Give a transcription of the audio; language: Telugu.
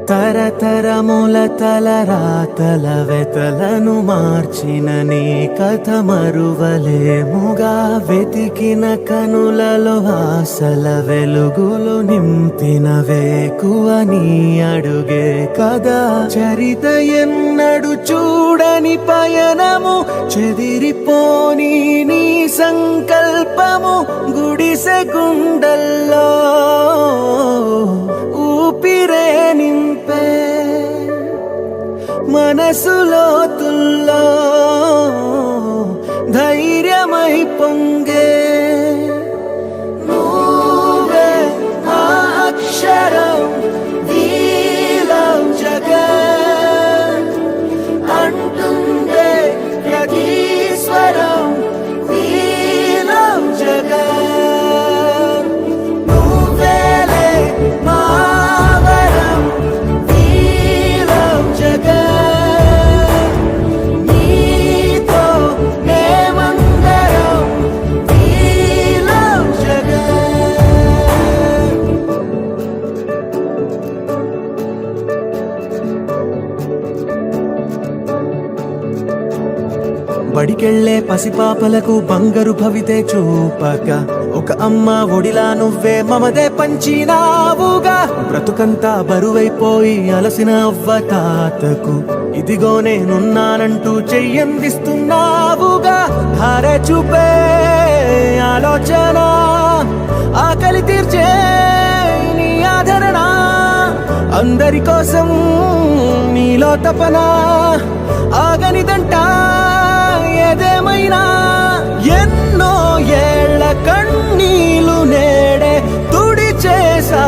తరతరముల తలరాతల వెతలను మార్చిన నీ కథ మరువలేముగా. వెతికిన కనులలో ఆశల వెలుగులు నింపిన వేకువ నీ అడుగే కదా. చరిత ఎన్నడు చూడని పయనము, చెదిరిపోని నీ సంకల్పము. గుడిసె గుండల్లో ఊపిరే నింపే, మనసులోతుల్లో ధైర్యమై పొంగే. నువ్వే ఆ అక్షరం, we love జగన్ అంటుందే ప్రతి స్వరం, we love జగన్. నువ్వేలే మా వరం, we love జగన్. నీతో మేమందరం, we love జగన్. బడికెళ్లే పసిపాపలకు బంగారు భవితే చూపక, ఒక అమ్మ ఒడిలా నువ్వే మమదే పంచినావుగా. బ్రతుకంతా బరువైపోయి అలసిన అవ్వ తాతకు ఇదిగో నేనున్నానంటూ చెయ్యందిస్తున్నావుగా. ధారే చూపే ఆలోచన, ఆకలి తీర్చే నీ ఆదరణ. అందరి కోసం నీలో తపన, ఆగనిదంట ఏదేమైనా. ఎన్నో ఏళ్ల కన్నీలు నేడే తుడిచేసా